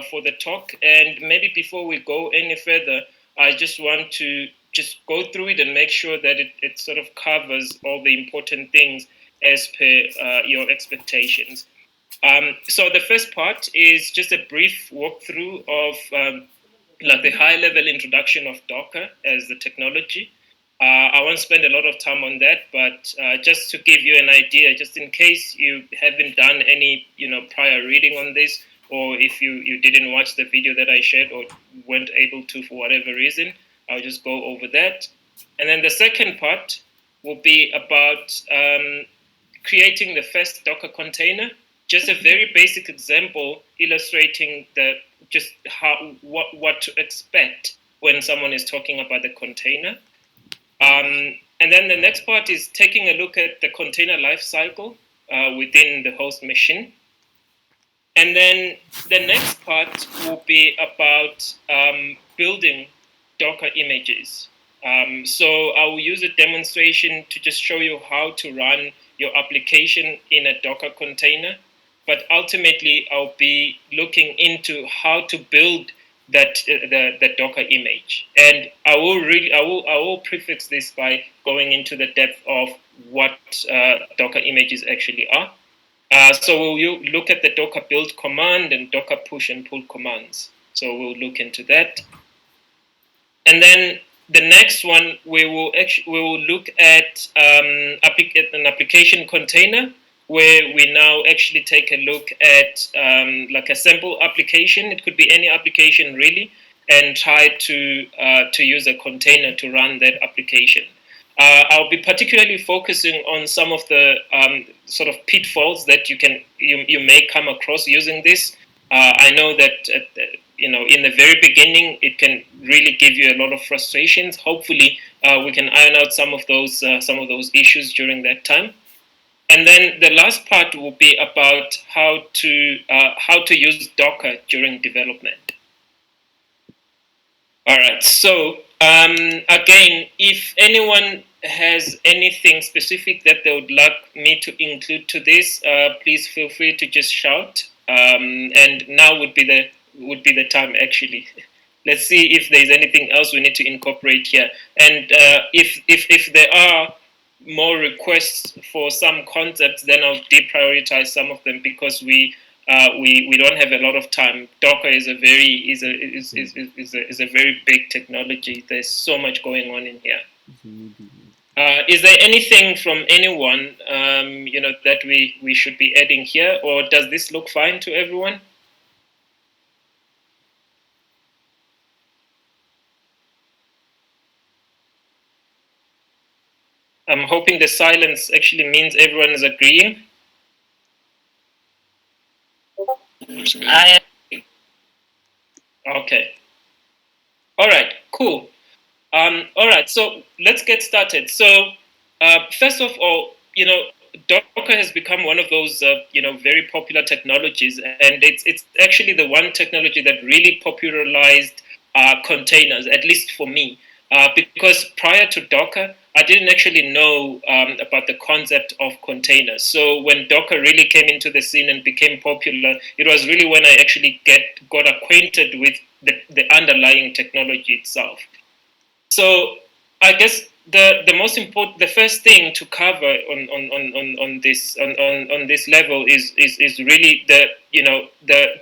for the talk. And maybe before we go any further, I just want to just go through it and make sure that it sort of covers all the important things as per your expectations. So the first part is just a brief walkthrough of like the high-level introduction of Docker as the technology. I won't spend a lot of time on that, but just to give you an idea, just in case you haven't done any, prior reading on this, or if you didn't watch the video that I shared or weren't able to for whatever reason, I'll just go over that. And then the second part will be about creating the first Docker container. Just a very basic example illustrating just what to expect when someone is talking about the container. And then the next part is taking a look at the container lifecycle within the host machine. And then the next part will be about building Docker images. So I will use a demonstration to just show you how to run your application in a Docker container. But ultimately, I'll be looking into how to build the Docker image, and I will prefix this by going into the depth of what Docker images actually are. So we'll look at the Docker build command and Docker push and pull commands. So we'll look into that, and then the next one we will look at an application container, where we now actually take a look at like a sample application. It could be any application really, and try to use a container to run that application. I'll be particularly focusing on some of the sort of pitfalls that you may come across using this. I know that in the very beginning it can really give you a lot of frustrations. Hopefully, we can iron out some of those issues during that time. And then the last part will be about how to use Docker during development. All right. So again, if anyone has anything specific that they would like me to include to this, please feel free to just shout. And now would be the time actually. Let's see if there's anything else we need to incorporate here. And if there are more requests for some concepts, then I'll deprioritize some of them because we don't have a lot of time. Docker is a very big technology. There's so much going on in here. Is there anything from anyone that we should be adding here, or does this look fine to everyone? I'm hoping the silence actually means everyone is agreeing. Okay. All right, cool. All right, so let's get started. So first of all, Docker has become one of those, very popular technologies, and it's actually the one technology that really popularized containers, at least for me, because prior to Docker, I didn't actually know about the concept of containers. So when Docker really came into the scene and became popular, it was really when I actually got acquainted with the underlying technology itself. So I guess the most important, the first thing to cover on this level is really the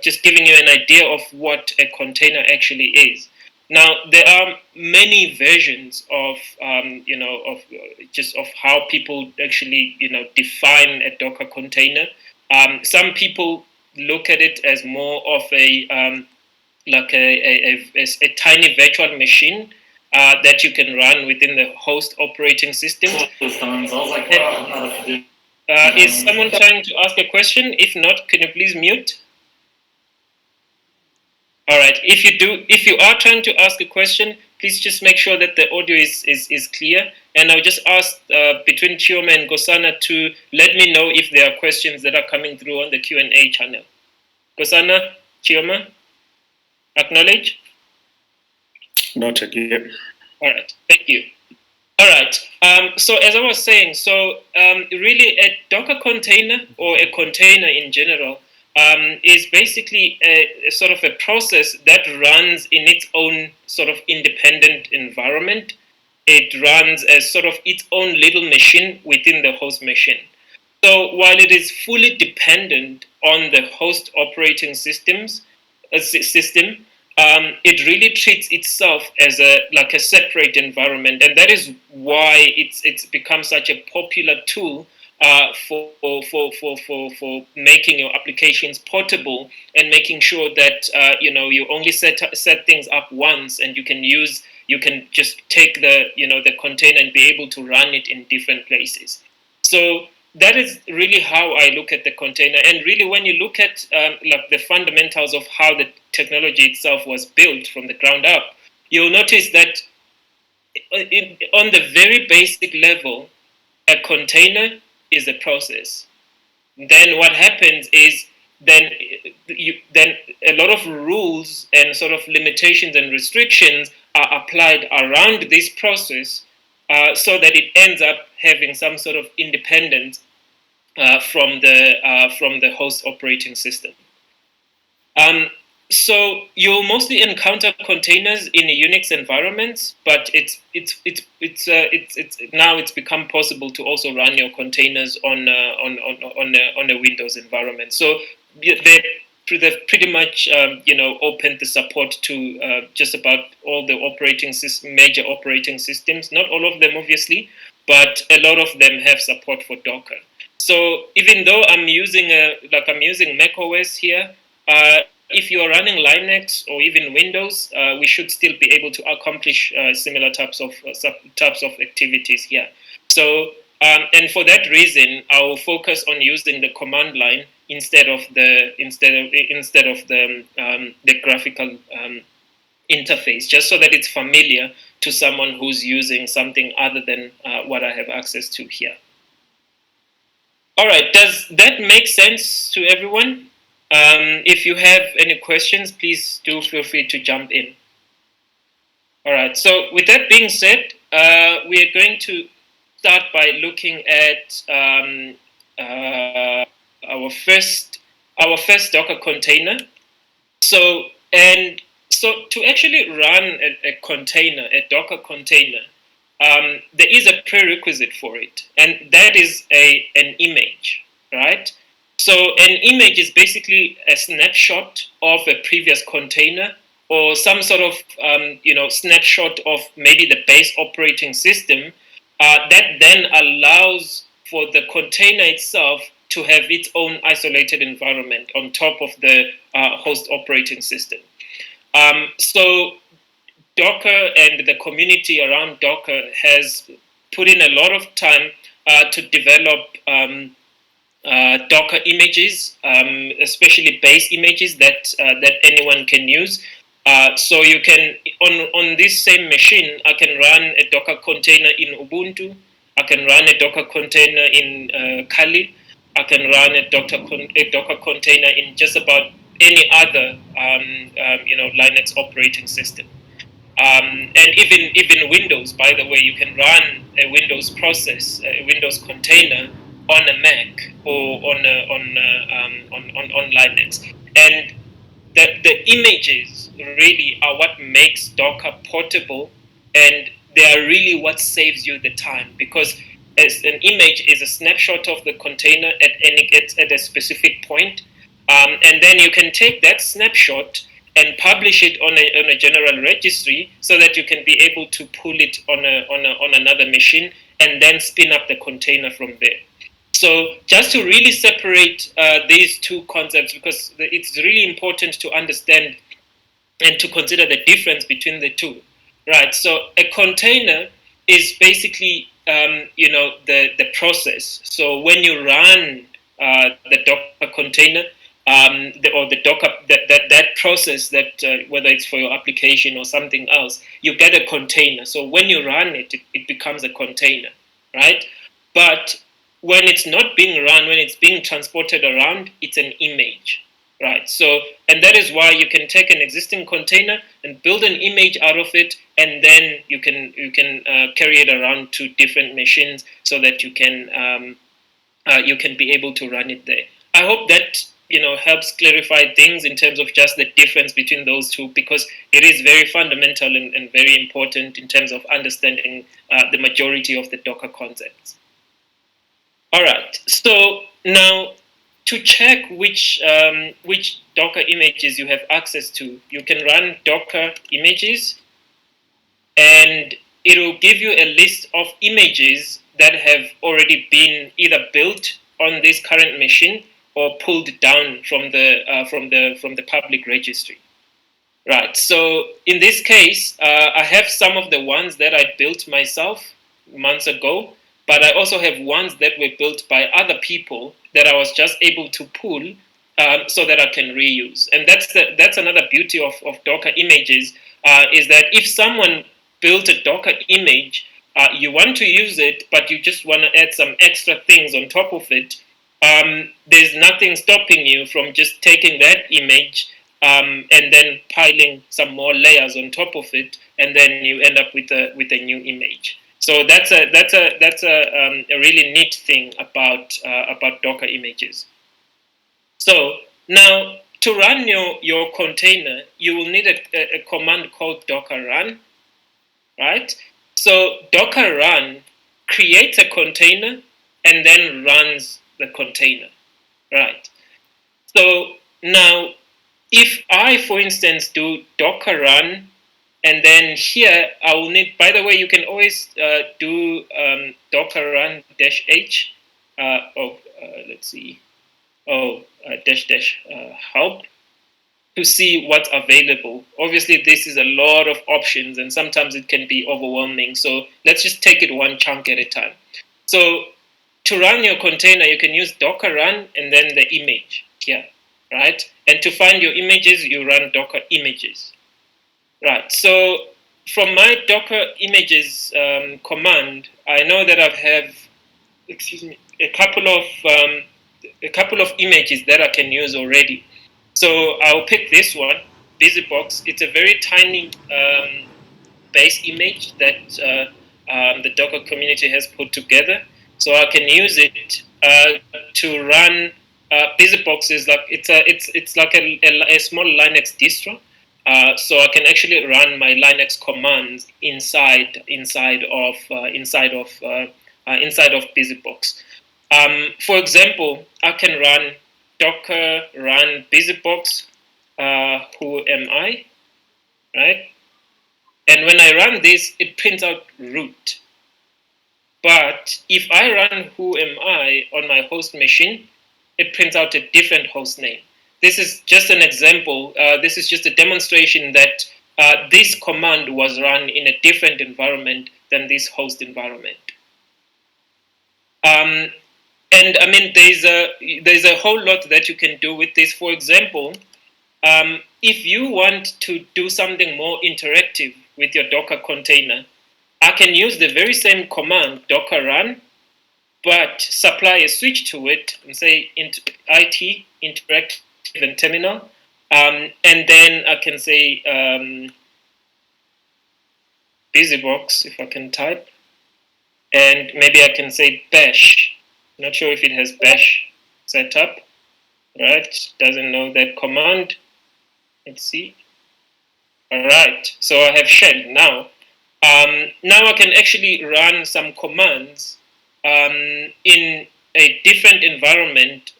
just giving you an idea of what a container actually is. Now there are many versions of of how people actually define a Docker container. Some people look at it as more of a tiny virtual machine that you can run within the host operating system. Is someone trying to ask a question? If not, can you please mute? All right. If you are trying to ask a question, please just make sure that the audio is clear. And I'll just ask between Chioma and Gosana to let me know if there are questions that are coming through on the Q&A channel. Gosana, Chioma, acknowledge. Noted. Yeah. All right. Thank you. All right. So as I was saying, really a Docker container or a container in general is basically a sort of a process that runs in its own sort of independent environment. It runs as sort of its own little machine within the host machine. So while it is fully dependent on the host operating system, it really treats itself as a like a separate environment, and that is why it's become such a popular tool for making your applications portable and making sure that you only set things up once, and you can just take the container and be able to run it in different places. So that is really how I look at the container. And really, when you look at like the fundamentals of how the technology itself was built from the ground up, you'll notice that on the very basic level, a container is a process. Then what happens is then a lot of rules and sort of limitations and restrictions are applied around this process, so that it ends up having some sort of independence from the host operating system. Um, so you'll mostly encounter containers in a Unix environments, but it's now it's become possible to also run your containers on a Windows environment. So they've pretty much opened the support to just about all the major operating systems. Not all of them, obviously, but a lot of them have support for Docker. So even though I'm using Mac OS here, if you are running Linux or even Windows, we should still be able to accomplish similar types of activities here. So, and for that reason, I will focus on using the command line instead of the graphical interface, just so that it's familiar to someone who's using something other than what I have access to here. All right, does that make sense to everyone? If you have any questions, please do feel free to jump in. All right, so with that being said, we are going to start by looking at our first Docker container. So to actually run a container, a Docker container, there is a prerequisite for it, and that is an image, right? So an image is basically a snapshot of a previous container, or some sort of snapshot of maybe the base operating system, that then allows for the container itself to have its own isolated environment on top of the host operating system. So Docker and the community around Docker has put in a lot of time to develop Docker images, especially base images that anyone can use. So you can on this same machine, I can run a Docker container in Ubuntu. I can run a Docker container in Kali. I can run a Docker container in just about any other Linux operating system. And even Windows, by the way, you can run a Windows process, a Windows container on a Mac or on Linux. And the images really are what makes Docker portable, and they are really what saves you the time, because as an image is a snapshot of the container at a specific point, and then you can take that snapshot and publish it on a general registry, so that you can be able to pull it on another machine and then spin up the container from there. So just to really separate these two concepts, because it's really important to understand and to consider the difference between the two, right? So a container is basically the process. So when you run the Docker container, or the Docker that process, that whether it's for your application or something else, you get a container. So when you run it, it becomes a container, right? But when it's not being run, when it's being transported around, it's an image, right? So, and that is why you can take an existing container and build an image out of it, and then you can carry it around to different machines, so that you can be able to run it there. I hope that helps clarify things in terms of just the difference between those two, because it is very fundamental and very important in terms of understanding the majority of the Docker concepts. All right, so now to check which Docker images you have access to, you can run Docker images, and it will give you a list of images that have already been either built on this current machine or pulled down from the public registry. Right. So in this case, I have some of the ones that I built myself months ago, but I also have ones that were built by other people that I was just able to pull so that I can reuse. And that's another beauty of Docker images, is that if someone built a Docker image, you want to use it, but you just want to add some extra things on top of it, there's nothing stopping you from just taking that image and then piling some more layers on top of it, and then you end up with a new image. So that's a really neat thing about Docker images. So now to run your container, you will need a command called docker run, right? So docker run creates a container and then runs the container, right? So now if I, for instance, do docker run, and then here I will need, by the way, you can always do docker run -h. Let's see. Help to see what's available. Obviously, this is a lot of options, and sometimes it can be overwhelming. So let's just take it one chunk at a time. So to run your container, you can use docker run and then the image here, right? And to find your images, you run docker images, right? So from my docker images command, I know that I have, a couple of images that I can use already. So I'll pick this one, BusyBox. It's a very tiny base image that the Docker community has put together. So I can use it to run. BusyBox is like it's like a small Linux distro. So I can actually run my Linux commands inside of BusyBox. For example, I can run docker run BusyBox. Who am I? Right? And when I run this, it prints out root. But if I run who am I on my host machine, it prints out a different host name. This is just an example. This is just a demonstration that this command was run in a different environment than this host environment. And I mean, there's a whole lot that you can do with this. For example, if you want to do something more interactive with your Docker container, I can use the very same command, docker run, but supply a switch to it and say IT, interactive and terminal. And then I can say BusyBox, if I can type. And maybe I can say bash. Not sure if it has bash set up. Right, doesn't know that command. Let's see. All right, so I have shell now. Now I can actually run some commands in a different environment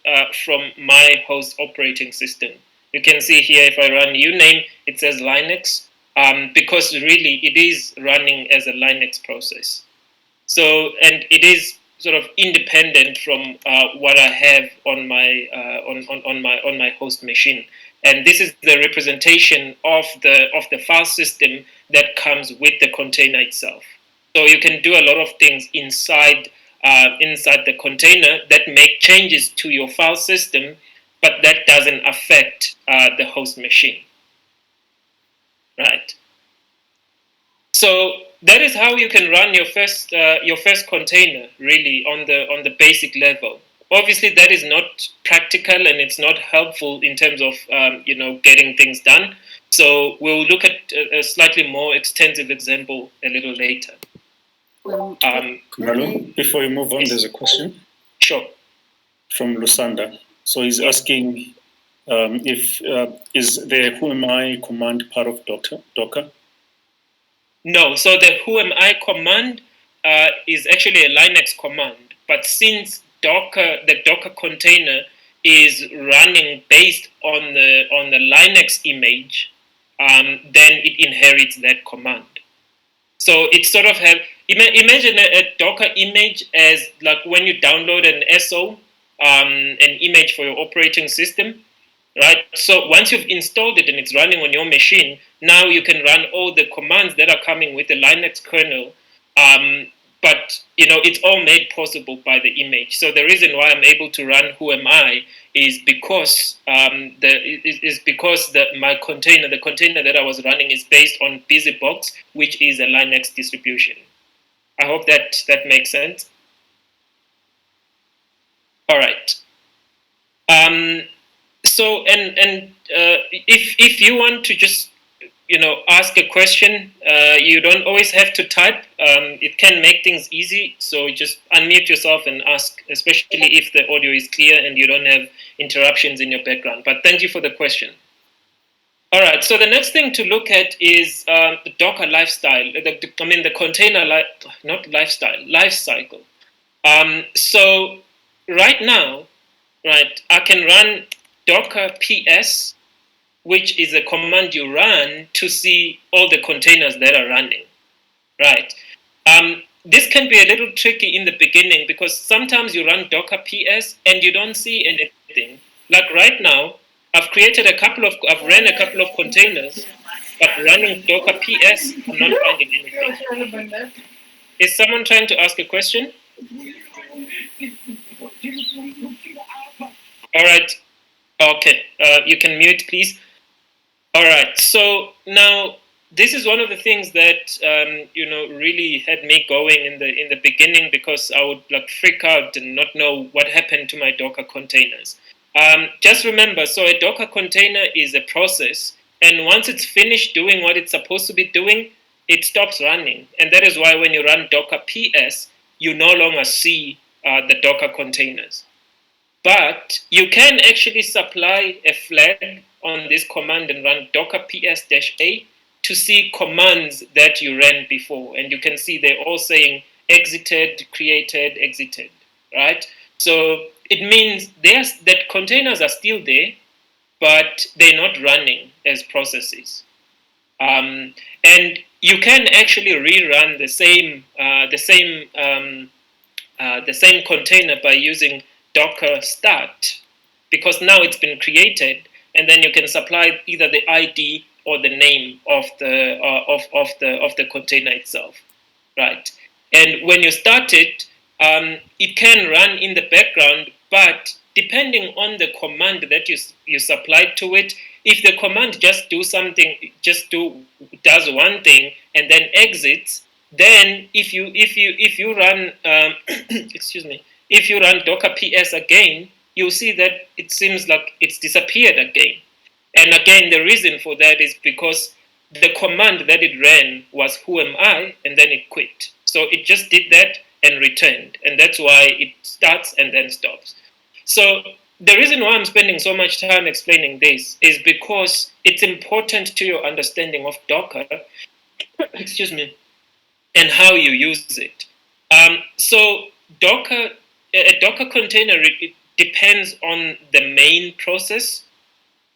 from my host operating system. You can see here if I run uname, it says Linux, because really it is running as a Linux process. So, and it is sort of independent from what I have on my on my host machine. And this is the representation of the file system that comes with the container itself. So you can do a lot of things inside the container that make changes to your file system, but that doesn't affect the host machine, right? So that is how you can run your first container, really, on the basic level. Obviously, that is not practical and it's not helpful in terms of getting things done. So we'll look at a slightly more extensive example a little later. Marlon, before you move on, there's a question. Sure. From Lusanda. So he's asking, If is the who am I command part of Docker? No, so the who am I command is actually a Linux command, but since the Docker container is running based on the Linux image, then it inherits that command. So it sort of have imagine a Docker image as like when you download an SO, an image for your operating system, right? So once you've installed it and it's running on your machine, now you can run all the commands that are coming with the Linux kernel. But it's all made possible by the image. So the reason why I'm able to run Who Am I is because my container, the container that I was running, is based on BusyBox, which is a Linux distribution. I hope that makes sense. All right. So if you want to just ask a question, you don't always have to type. It can make things easy, so just unmute yourself and ask, especially if the audio is clear and you don't have interruptions in your background. But thank you for the question. All right, so the next thing to look at is the Docker lifestyle. The container not lifestyle, life cycle. So right now, right, I can run Docker PS, which is a command you run to see all the containers that are running, right? This can be a little tricky in the beginning because sometimes you run Docker PS and you don't see anything. Like right now, I've ran a couple of containers, but running Docker PS, I'm not finding anything. Is someone trying to ask a question? All right. Okay. You can mute, please. All right. So now this is one of the things that really had me going in the beginning because I would like freak out and not know what happened to my Docker containers. Just remember, so a Docker container is a process, and once it's finished doing what it's supposed to be doing, it stops running, and that is why when you run Docker PS, you no longer see the Docker containers. But you can actually supply a flag on this command and run docker ps-a to see commands that you ran before. And you can see they're all saying exited, created, exited, right? So it means that containers are still there, but they're not running as processes. And you can actually rerun the same container by using docker start, because now it's been created, and then you can supply either the ID or the name of the container itself, right? And when you start it, it can run in the background, but depending on the command that you supplied to it, if the command does one thing and then exits, then if you run excuse me, if you run docker ps again, you'll see that it seems like it's disappeared again. And again, the reason for that is because the command that it ran was who am I, and then it quit. So it just did that and returned, and that's why it starts and then stops. So the reason why I'm spending so much time explaining this is because it's important to your understanding of Docker, excuse me, and how you use it. So a Docker container, it depends on the main process.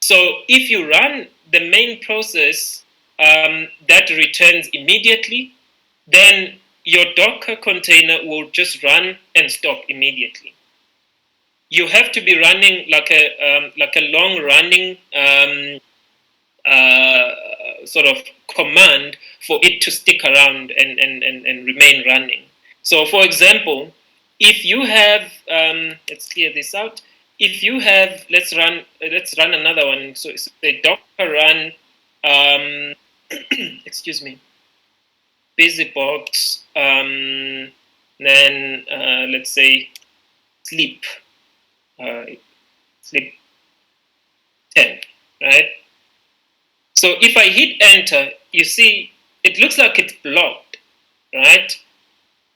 So if you run the main process that returns immediately, then your Docker container will just run and stop immediately. You have to be running like a long running sort of command for it to stick around and remain running. So for example, if you have let's clear this out. If you have, let's run another one. So say docker run excuse me, busybox, then let's say sleep sleep 10, right? So if I hit enter, you see it looks like it's blocked, right?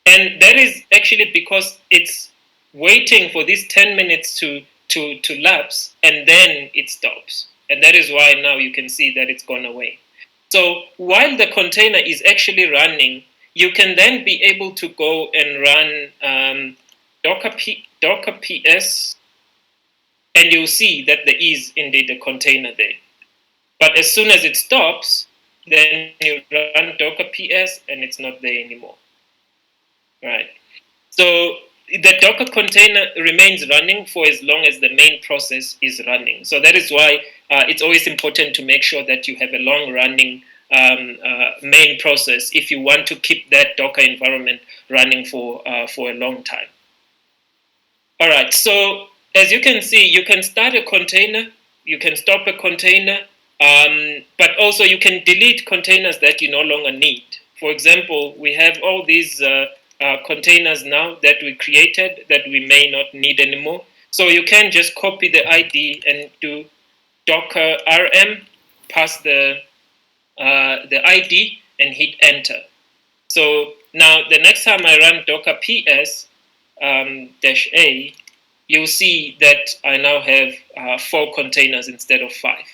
And that is actually because it's waiting for these 10 minutes to to lapse, and then it stops. And that is why now you can see that it's gone away. So while the container is actually running, you can then be able to go and run Docker PS, and you'll see that there is indeed a container there. But as soon as it stops, then you run Docker PS and it's not there anymore. Right. So the Docker container remains running for as long as the main process is running. So that is why it's always important to make sure that you have a long running main process if you want to keep that Docker environment running for a long time. All right, so as you can see, you can start a container, you can stop a container, but also you can delete containers that you no longer need. For example, we have all these containers now that we created that we may not need anymore. So you can just copy the ID and do docker rm, pass the ID and hit enter. So now the next time I run docker ps -a, you'll see that I now have 4 containers instead of 5.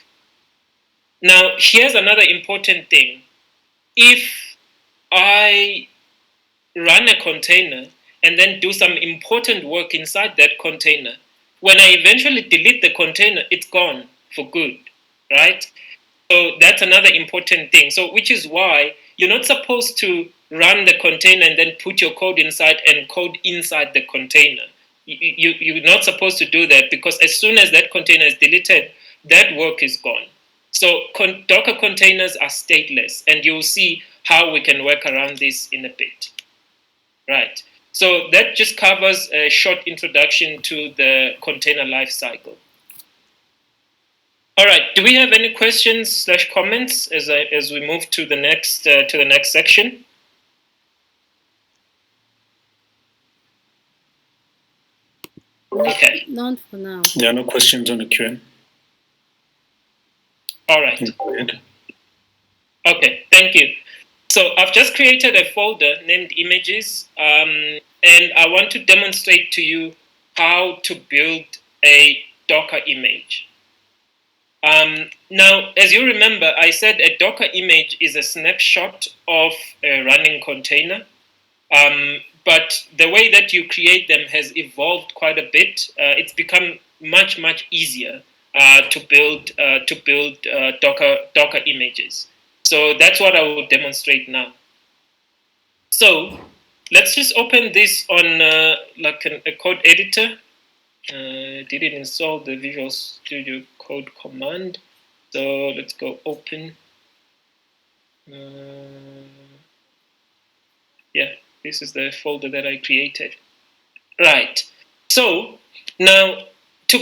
Now, here's another important thing. If I run a container and then do some important work inside that container, when I eventually delete the container, it's gone for good, right? So that's another important thing. So which is why you're not supposed to run the container and then put your code inside and code inside the container. You're not supposed to do that, because as soon as that container is deleted, that work is gone. So Docker containers are stateless, and you'll see how we can work around this in a bit. Right. So that just covers a short introduction to the container lifecycle. All right. Do we have any questions / comments as we move to the next section? Okay. Not for now. There are no questions on the Q&A. All right. Go ahead. Okay. Thank you. So I've just created a folder named images, and I want to demonstrate to you how to build a Docker image. Now, as you remember, I said a Docker image is a snapshot of a running container, but the way that you create them has evolved quite a bit. It's become much easier to build Docker images. So that's what I will demonstrate now. So let's just open this on like a code editor. Didn't install the Visual Studio Code command. So let's go open. Yeah, this is the folder that I created. Right. So now to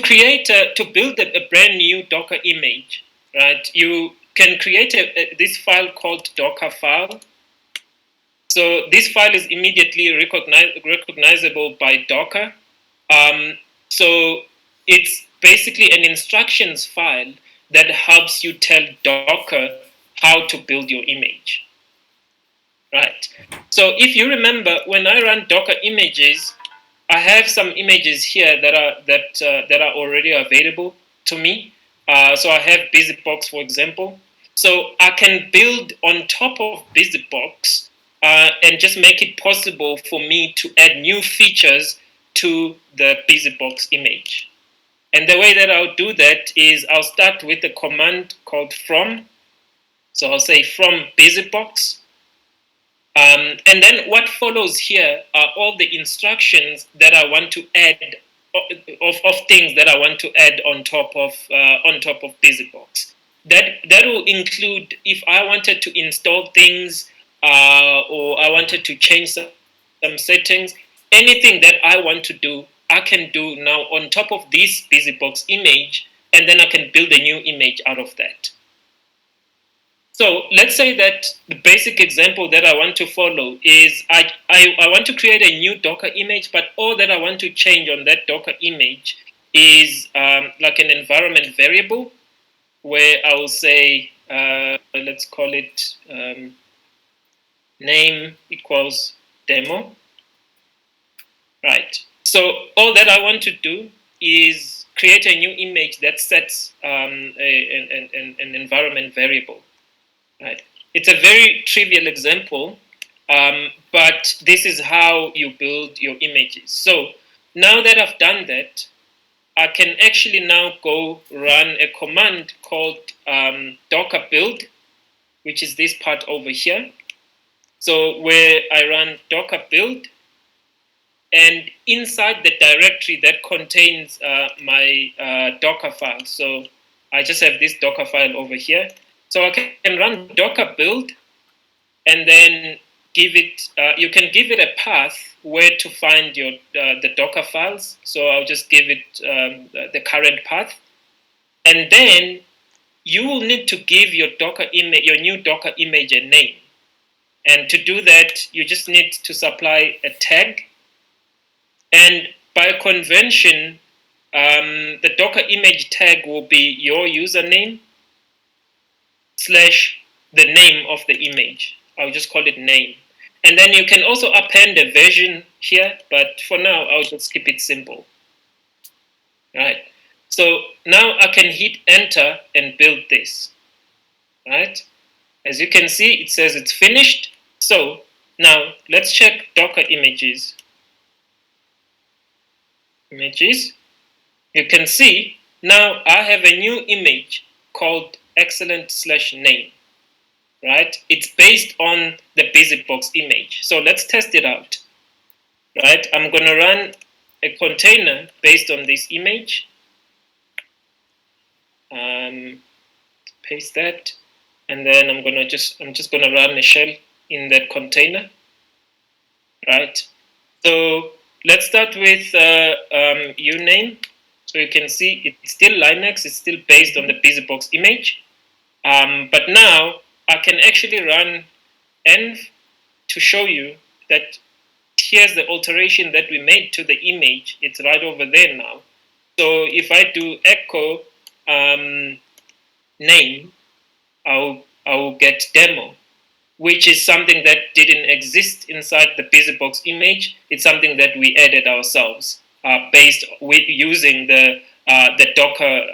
build a brand new Docker image, right? You can create this file called Docker file. So this file is immediately recognizable by Docker. So it's basically an instructions file that helps you tell Docker how to build your image. Right. So if you remember, when I run Docker images, I have some images here that are already available to me. So I have BusyBox, for example. So I can build on top of BusyBox and just make it possible for me to add new features to the BusyBox image. And the way that I'll do that is I'll start with a command called from. So I'll say from BusyBox. And then what follows here are all the instructions that I want to add of things that I want to add on top of BusyBox. That will include if I wanted to install things or I wanted to change some settings, anything that I want to do, I can do now on top of this BusyBox image, and then I can build a new image out of that. So let's say that the basic example that I want to follow is I want to create a new Docker image, but all that I want to change on that Docker image is like an environment variable where I will say, let's call it name equals demo. Right. So all that I want to do is create a new image that sets an environment variable. Right? It's a very trivial example, but this is how you build your images. So now that I've done that, I can actually now go run a command called docker build, which is this part over here. So where I run docker build, and inside the directory that contains my Docker file. So I just have this Docker file over here. So I can run Docker build, and then give it. You can give it a path where to find your the Docker files. So I'll just give it the current path, and then you will need to give your Docker image, your new Docker image, a name. And to do that, you just need to supply a tag. And by convention, the Docker image tag will be your username slash the name of the image. I'll just call it name. And then you can also append a version here, but for now, I'll just keep it simple. Right. So now I can hit enter and build this. Right. As you can see, it says it's finished. So now let's check Docker images. Images. You can see now I have a new image called excellent/name, right? It's based on the BusyBox image. So let's test it out, right? I'm going to run a container based on this image. Paste that, and then I'm just going to run a shell in that container, right? So let's start with uname. So you can see it's still Linux. It's still based on the BusyBox image. But now I can actually run env to show you that here's the alteration that we made to the image. It's right over there now. So if I do echo name, I'll get demo, which is something that didn't exist inside the BusyBox image. It's something that we added ourselves, based with using the Docker,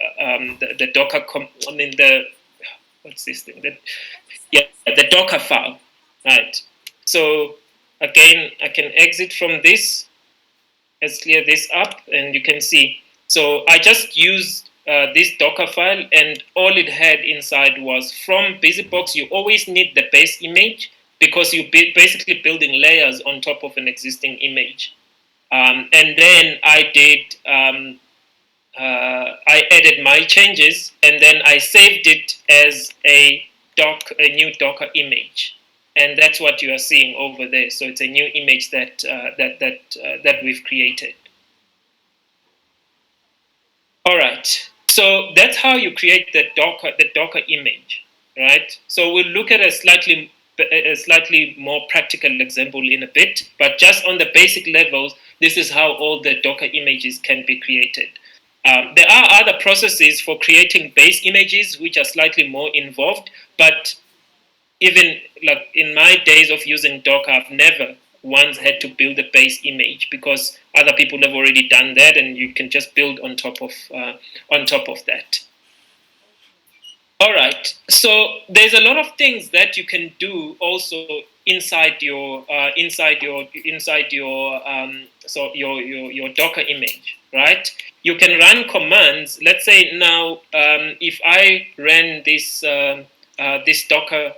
the Docker. What's this thing? The Docker file, right? So again, I can exit from this. Let's clear this up, and you can see. So I just used this Docker file, and all it had inside was from BusyBox. You always need the base image because you're basically building layers on top of an existing image. And then I did. I added my changes, and then I saved it as a new Docker image, and that's what you are seeing over there. So it's a new image that we've created. All right. So that's how you create the Docker image, right? So we'll look at a slightly more practical example in a bit, but just on the basic levels, this is how all the Docker images can be created. There are other processes for creating base images which are slightly more involved, but even like in my days of using Docker, I've never once had to build a base image because other people have already done that, and you can just build on top of that. All right. So there's a lot of things that you can do also inside your your Docker image, right? You can run commands. Let's say now, if I ran this Docker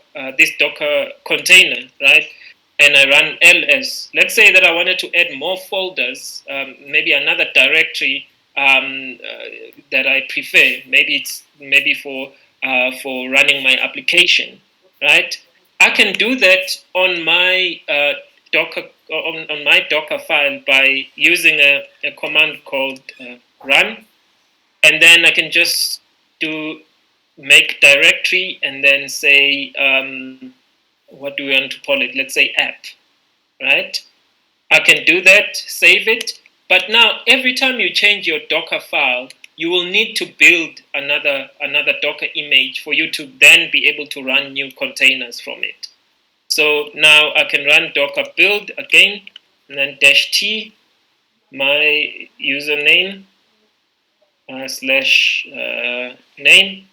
container, right? And I run ls. Let's say that I wanted to add more folders, maybe another directory that I prefer. Maybe for running my application, right? I can do that on my Docker on my Docker file by using a command called run, and then I can just do make directory and then say what do we want to call it? Let's say app, right? I can do that, save it, but now every time you change your Docker file, you will need to build another Docker image for you to then be able to run new containers from it. So now I can run docker build again, and then -t, my username, slash name,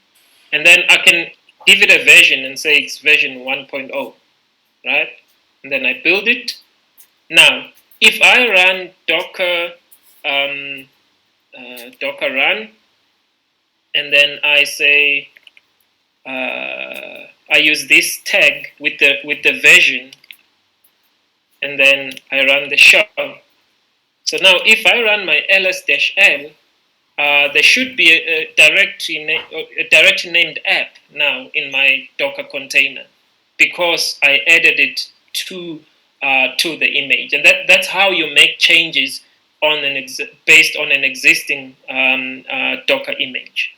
and then I can give it a version and say it's version 1.0, right? And then I build it. Now, if I run docker run, and then I say I use this tag with the version, and then I run the show. So now, if I run my ls-l, there should be a directory named app now in my Docker container because I added it to the image, and that's how you make changes on based on an existing Docker image.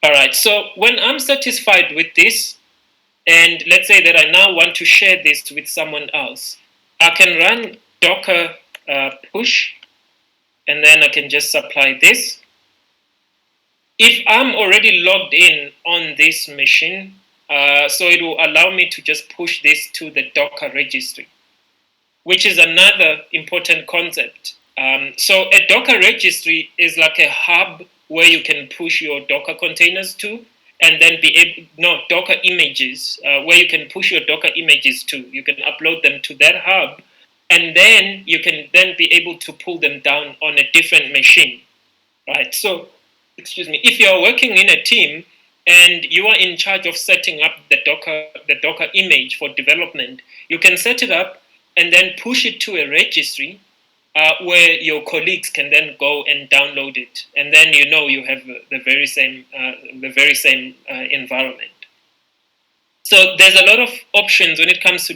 All right. So when I'm satisfied with this, and let's say that I now want to share this with someone else, I can run Docker push, and then I can just supply this. If I'm already logged in on this machine, so it will allow me to just push this to the Docker registry, which is another important concept. So a Docker registry is like a hub where you can push your Docker containers to, and then Docker images, where you can push your Docker images to. You can upload them to that hub, and then you can then be able to pull them down on a different machine, right? So, excuse me, if you're working in a team and you are in charge of setting up the Docker image for development, you can set it up and then push it to a registry where your colleagues can then go and download it, and then you have the very same environment. So there's a lot of options when it comes to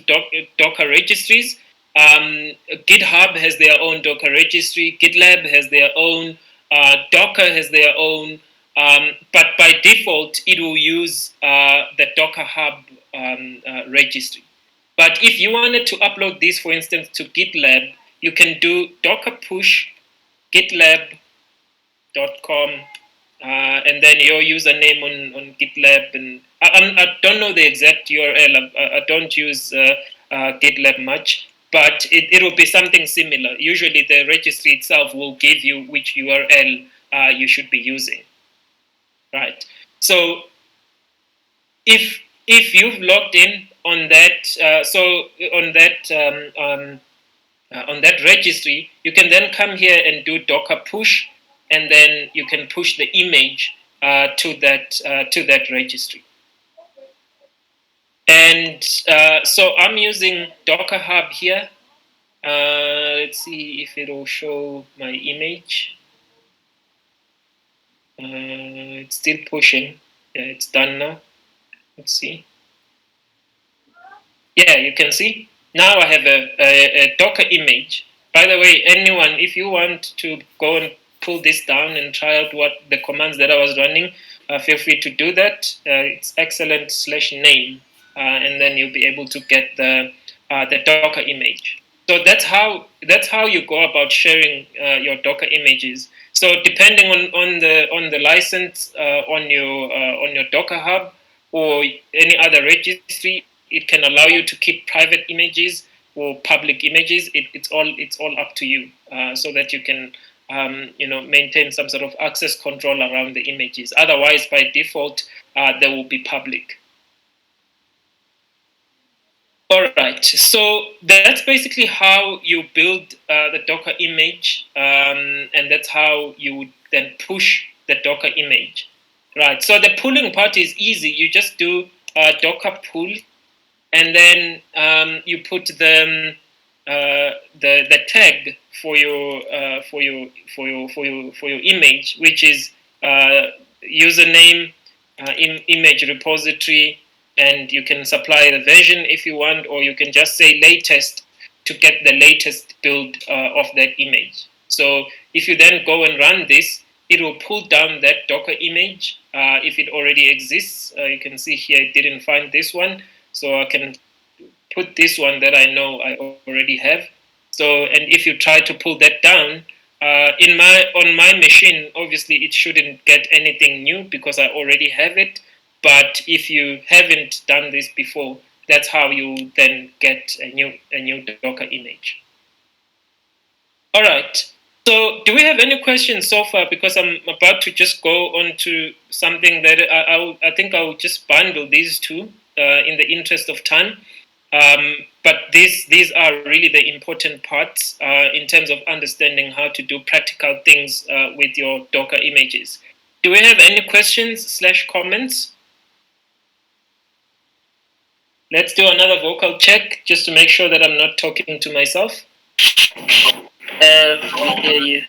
Docker registries. GitHub has their own Docker registry. GitLab has their own. Docker has their own. But by default, it will use the Docker Hub registry. But if you wanted to upload this, for instance, to GitLab, you can do docker push gitlab.com, and then your username on GitLab. And I don't know the exact URL. I don't use GitLab much, but it will be something similar. Usually the registry itself will give you which URL you should be using, right? So if you've logged in on that, on that registry, you can then come here and do docker push, and then you can push the image to that registry. And so I'm using Docker Hub here. Let's see if it will show my image. It's still pushing. Yeah, it's done now. Let's see. Yeah, you can see. Now I have a Docker image. By the way, anyone, if you want to go and pull this down and try out what the commands that I was running, feel free to do that. It's excellent/name, and then you'll be able to get the Docker image. So that's how you go about sharing your Docker images. So depending on the license on your Docker Hub or any other registry, it can allow you to keep private images or public images. It's all up to you, so that you can maintain some sort of access control around the images. Otherwise, by default, they will be public. All right, so that's basically how you build the Docker image, and that's how you would then push the Docker image. Right, so the pulling part is easy. You just do Docker pull, and then you put the tag for your image, which is username, image repository, and you can supply the version if you want, or you can just say latest to get the latest build of that image. So if you then go and run this, it will pull down that Docker image if it already exists. You can see here it didn't find this one, so I can put this one that I know I already have. So, and if you try to pull that down, on my machine, obviously it shouldn't get anything new because I already have it. But if you haven't done this before, that's how you then get a new Docker image. All right. So, do we have any questions so far? Because I'm about to just go on to something that I think I'll just bundle these two in the interest of time. But these are really the important parts in terms of understanding how to do practical things with your Docker images. Do we have any questions/comments? Let's do another vocal check just to make sure that I'm not talking to myself. We hear you.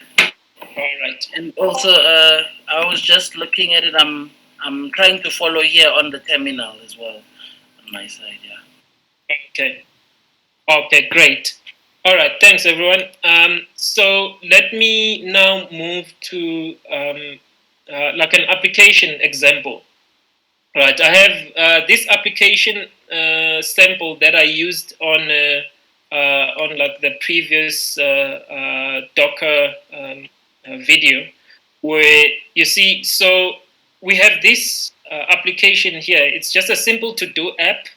All right. And also, I was just looking at it. I'm trying to follow here on the terminal as well on my side. Yeah. Okay. Okay, great. All right, thanks everyone. So let me now move to like an application example. Right, I have this application sample that I used on like the previous Docker video, where you see. So we have this application here. It's just a simple to-do app.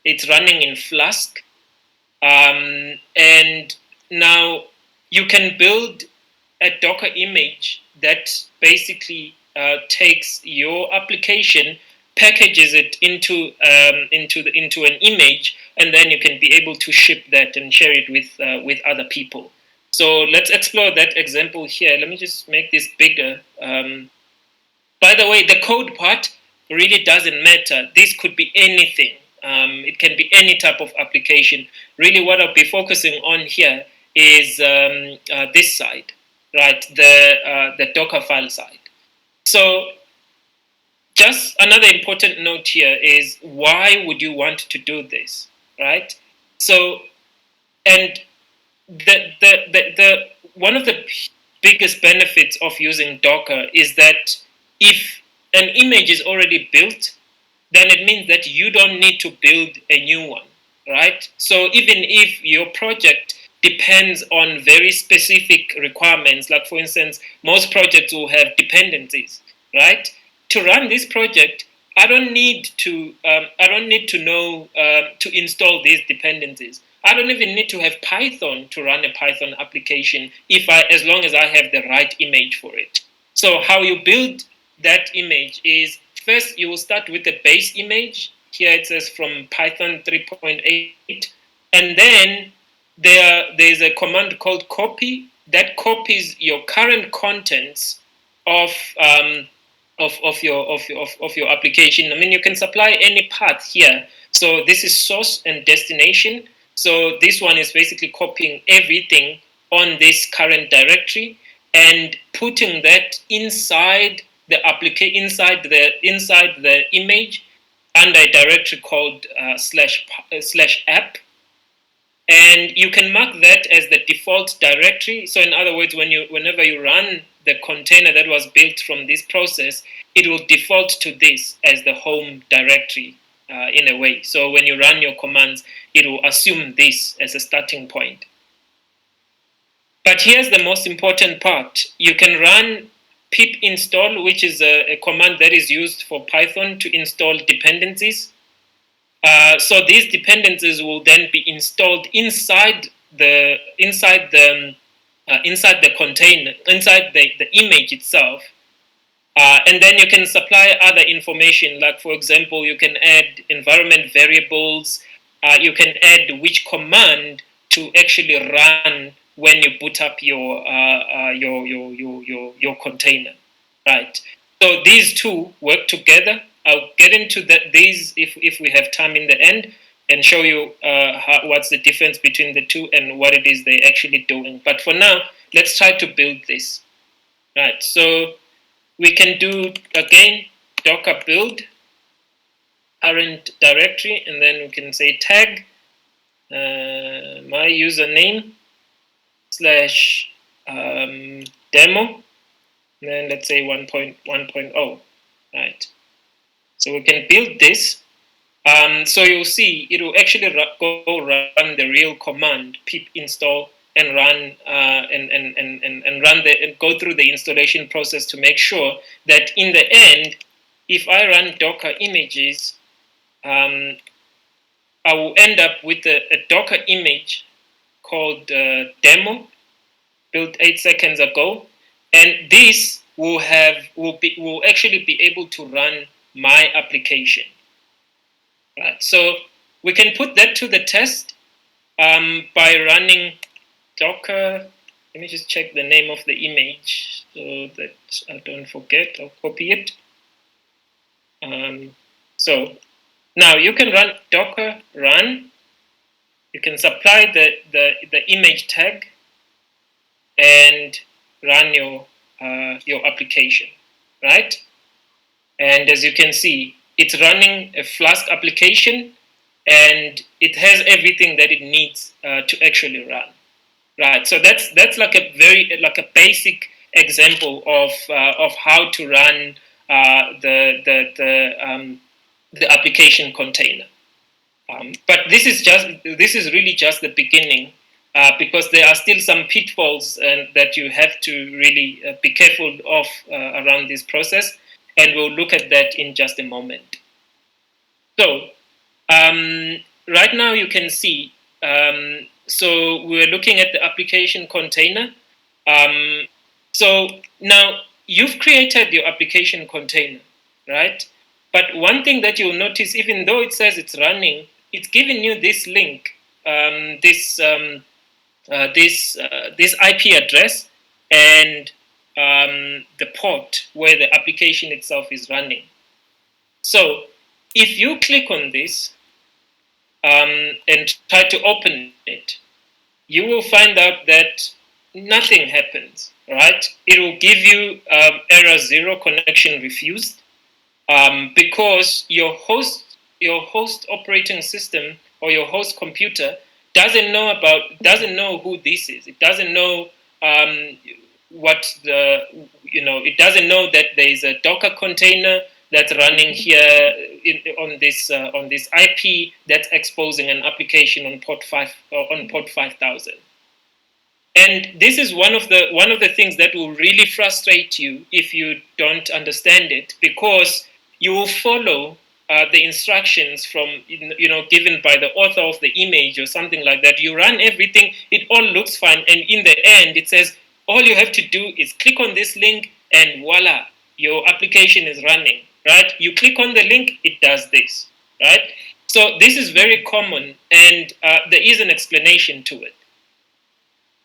It's running in Flask, and now you can build a Docker image that basically takes your application, packages it into an image, and then you can be able to ship that and share it with other people. So let's explore that example here. Let me just make this bigger. By the way, the code part really doesn't matter. This could be anything. It can be any type of application. Really, what I'll be focusing on here is this side, right? The Docker file side. So, just another important note here is why would you want to do this, right? So, and the one of the biggest benefits of using Docker is that if an image is already built, then it means that you don't need to build a new one, right? So even if your project depends on very specific requirements, like for instance, most projects will have dependencies, right? To run this project, I don't need to know to install these dependencies. I don't even need to have Python to run a Python application as long as I have the right image for it. So how you build that image is first you will start with the base image. Here it says from Python 3.8, and then there's a command called copy that copies your current contents of of your application. I mean, you can supply any path here. So this is source and destination. So this one is basically copying everything on this current directory and putting that inside the application, inside the image under a directory called slash app, and you can mark that as the default directory. So in other words, whenever you run the container that was built from this process, it will default to this as the home directory in a way. So when you run your commands, it will assume this as a starting point. But here's the most important part. You can run pip install, which is a command that is used for Python to install dependencies. So these dependencies will then be installed inside the container, inside the image itself. And then you can supply other information, like for example, you can add environment variables. You can add which command to actually run when you boot up your container, right? So these two work together. I'll get into these if we have time in the end and show you what's the difference between the two and what it is they're actually doing. But for now, let's try to build this, right? So we can do again docker build current directory, and then we can say tag my username slash demo, and then let's say 1.1.0, right? So we can build this. So you'll see it will actually go run the real command pip install and run and go through the installation process to make sure that in the end, if I run Docker images, I will end up with a Docker image called demo, built 8 seconds ago, and this will actually be able to run my application. Right. So we can put that to the test by running Docker. Let me just check the name of the image so that I don't forget. I'll copy it. So now you can run Docker run. You can supply the image tag and run your application, right? And as you can see, it's running a Flask application, and it has everything that it needs to actually run, right? So that's like a basic example of how to run the application container. But this is really just the beginning, because there are still some pitfalls that you have to really be careful of around this process, and we'll look at that in just a moment. So right now you can see, so we're looking at the application container. So now you've created your application container, right? But one thing that you'll notice, even though it says it's running, it's giving you this link, this IP address, and the port where the application itself is running. So if you click on this and try to open it, you will find out that nothing happens, right? It will give you error 0, connection refused, because your host operating system or your host computer doesn't know who this is. It doesn't know it doesn't know that there is a Docker container that's running here on this IP that's exposing an application on port 5000. And this is one of the things that will really frustrate you if you don't understand it, because you will follow the instructions from given by the author of the image or something like that. You run everything, it all looks fine, and in the end it says all you have to do is click on this link and voila, your application is running, right? You click on the link, it does this, right? So this is very common, and there is an explanation to it.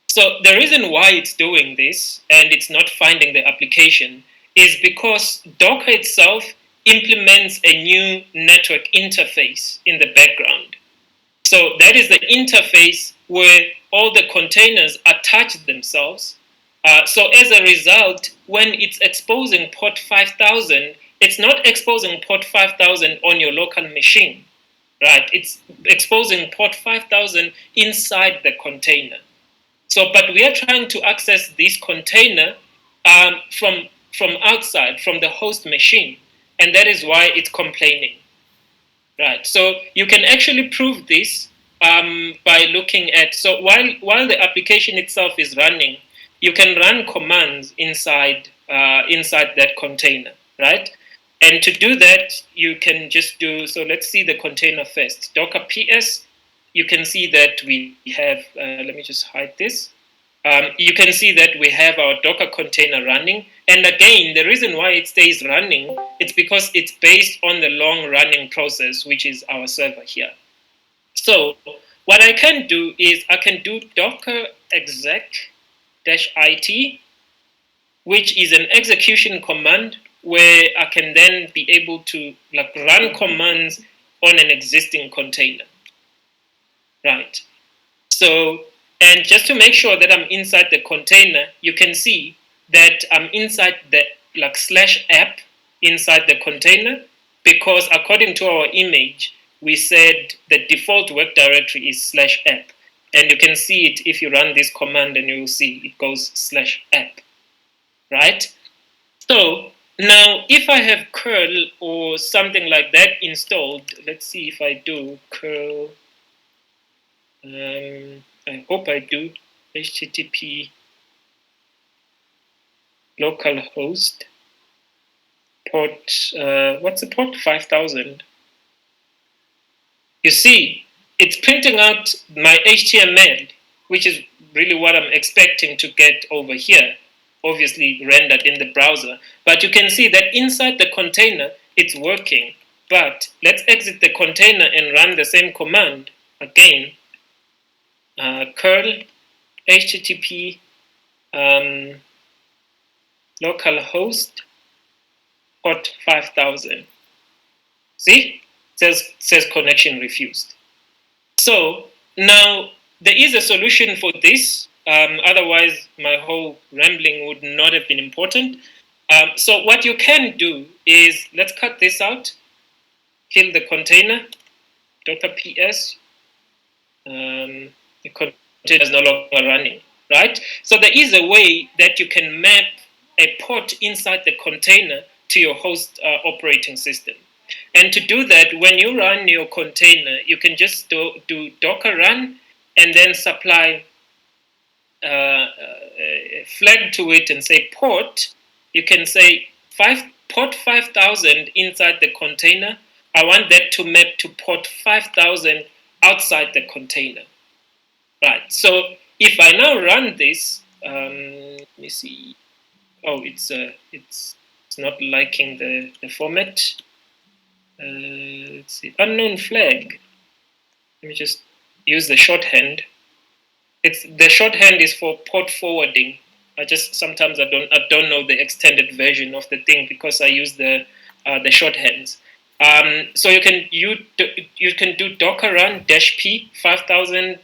So the reason why it's doing this and it's not finding the application is because Docker itself implements a new network interface in the background. So that is the interface where all the containers attach themselves. So as a result, when it's exposing port 5000, it's not exposing port 5000 on your local machine, right? It's exposing port 5000 inside the container. So, but we are trying to access this container from outside, from the host machine, and that is why it's complaining, right? So you can actually prove this by looking at, so while the application itself is running, you can run commands inside that container, right? And to do that, you can just do, so let's see the container first. Docker PS, you can see that we have, let me just hide this. You can see that we have our Docker container running. And again, the reason why it stays running, it's because it's based on the long running process, which is our server here. So what I can do is I can do docker exec-it, which is an execution command where I can then be able to run commands on an existing container, right? So, and just to make sure that I'm inside the container, you can see that I'm inside the /app inside the container, because according to our image, we said the default web directory is /app. And you can see it if you run this command, and you will see it goes /app, right? So now if I have curl or something like that installed, let's see if I do curl. I hope I do HTTP localhost port, what's the port? 5000. You see, it's printing out my HTML, which is really what I'm expecting to get over here, obviously rendered in the browser. But you can see that inside the container, it's working. But let's exit the container and run the same command again. Curl http localhost port 5000. See? It says connection refused. So now there is a solution for this. Otherwise, my whole rambling would not have been important. So what you can do is, let's cut this out, kill the container, docker ps, the container is no longer running, right? So there is a way that you can map a port inside the container to your host operating system. And to do that, when you run your container, you can just do docker run and then supply a flag to it and say port. You can say port 5000 inside the container. I want that to map to port 5000 outside the container. Right, so if I now run this, let me see. Oh, it's not liking the format. Let's see, unknown flag. Let me just use the shorthand. The shorthand is for port forwarding. Sometimes I don't know the extended version of the thing because I use the shorthands. So you can do docker run -p 5000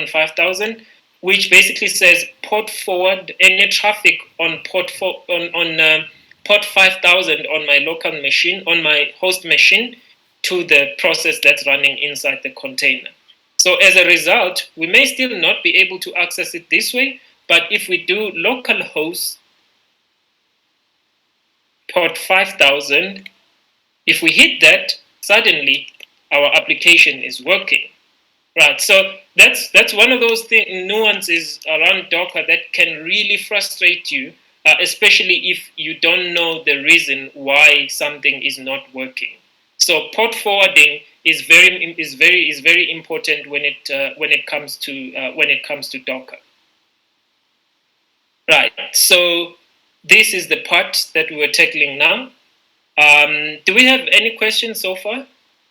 :5000, which basically says port forward any traffic on port 5000 on my local machine, on my host machine, to the process that's running inside the container. So as a result, we may still not be able to access it this way, but if we do localhost port 5000, if we hit that, suddenly our application is working. Right, so that's one of those nuances around Docker that can really frustrate you, especially if you don't know the reason why something is not working. So port forwarding is very important when it comes to Docker. Right, so this is the part that we were tackling now. Do we have any questions so far?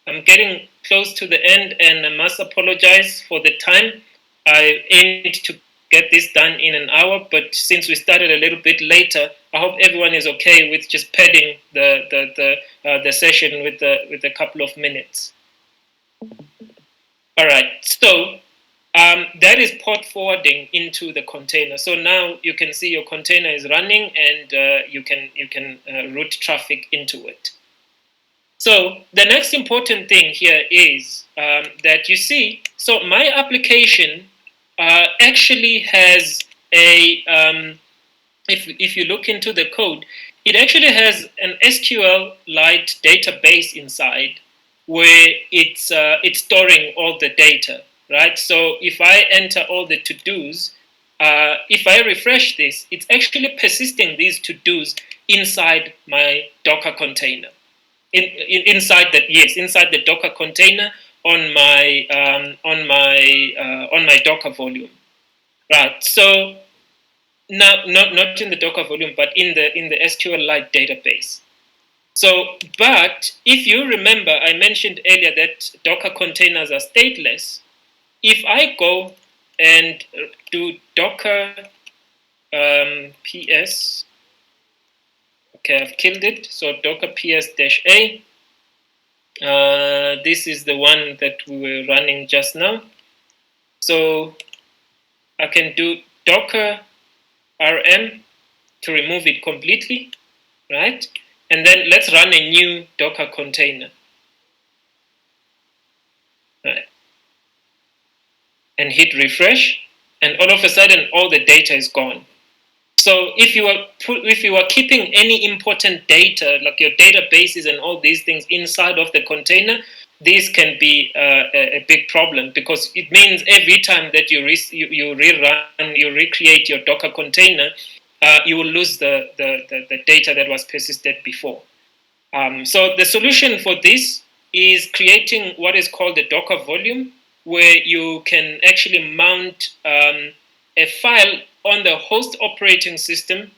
I'm getting close to the end, and I must apologize for the time. I aimed to get this done in an hour, but since we started a little bit later, I hope everyone is okay with just padding the session with a couple of minutes. All right, so that is port forwarding into the container. So now you can see your container is running, and you can route traffic into it. So the next important thing here is that you see, so my application actually has if you look into the code, it actually has an SQLite database inside where it's storing all the data, right? So if I enter all the to-dos, if I refresh this, it's actually persisting these to-dos inside my Docker container. Inside the Docker container on my Docker volume, right? So now, not in the Docker volume, but in the SQLite database. So, but if you remember, I mentioned earlier that Docker containers are stateless. If I go and do docker ps. Okay, I've killed it. So docker ps-a. This is the one that we were running just now. So I can do docker rm to remove it completely, right? And then let's run a new Docker container. Right. And hit refresh, and all of a sudden all the data is gone. So if you are keeping any important data, like your databases and all these things inside of the container, this can be a big problem, because it means every time that you recreate your Docker container, you will lose the data that was persisted before. So the solution for this is creating what is called the Docker volume. where you can actually mount a file on the host operating system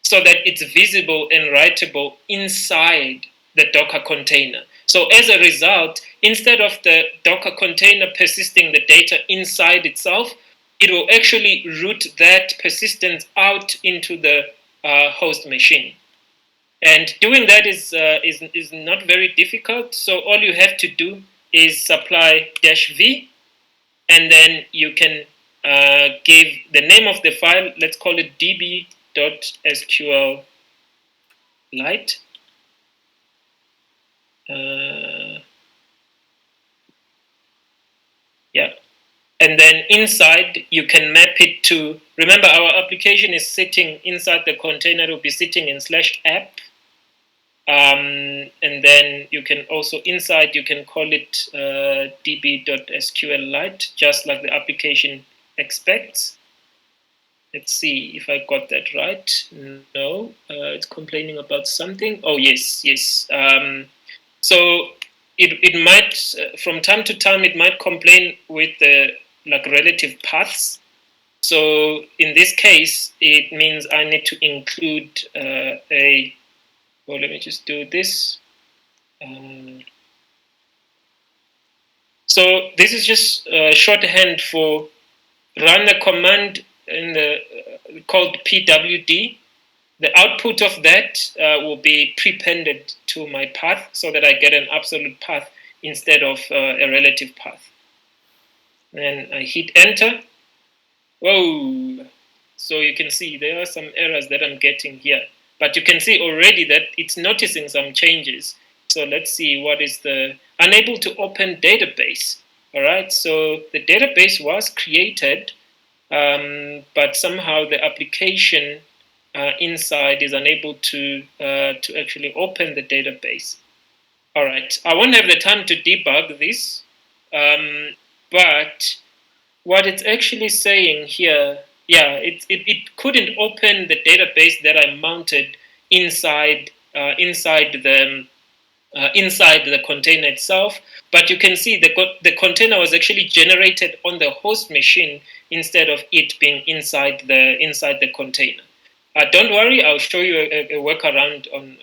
so that it's visible and writable inside the Docker container. So as a result, instead of the Docker container persisting the data inside itself, it will actually route that persistence out into the host machine. And doing that is not very difficult. So all you have to do is supply -v, and then you can give the name of the file. Let's call it db.sqlite. Yeah. And then inside, you can map it to, remember our application is sitting inside the container, it will be sitting in /app. And then you can also, inside, you can call it db.sqlite, just like the application expects. Let's see if I got that right. No, it's complaining about something. Oh, yes. So it might, from time to time, it might complain with the relative paths. So in this case, it means I need to include well, let me just do this. So this is just shorthand for run the command in the called pwd. The output of that will be prepended to my path so that I get an absolute path instead of a relative path. Then I hit enter. Whoa! So you can see there are some errors that I'm getting here. But you can see already that it's noticing some changes. So let's see what is the unable to open database. All right, so the database was created, but somehow the application inside is unable to actually open the database. All right, I won't have the time to debug this, but what it's actually saying here, yeah, it couldn't open the database that I mounted inside the container itself. But you can see the container was actually generated on the host machine instead of it being inside the container. Don't worry, I'll show you a workaround on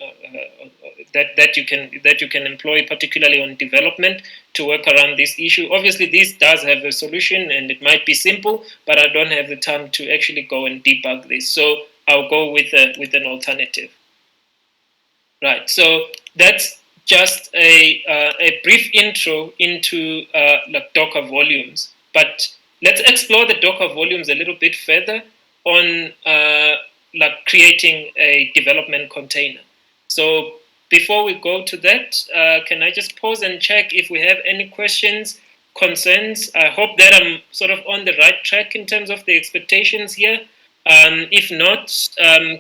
that you can employ, particularly on development, to work around this issue. Obviously, this does have a solution, and it might be simple, but I don't have the time to actually go and debug this. So I'll go with an alternative. Right. So that's just a brief intro into Docker volumes. But let's explore the Docker volumes a little bit further on creating a development container. So before we go to that, can I just pause and check if we have any questions, concerns? I hope that I'm sort of on the right track in terms of the expectations here. If not,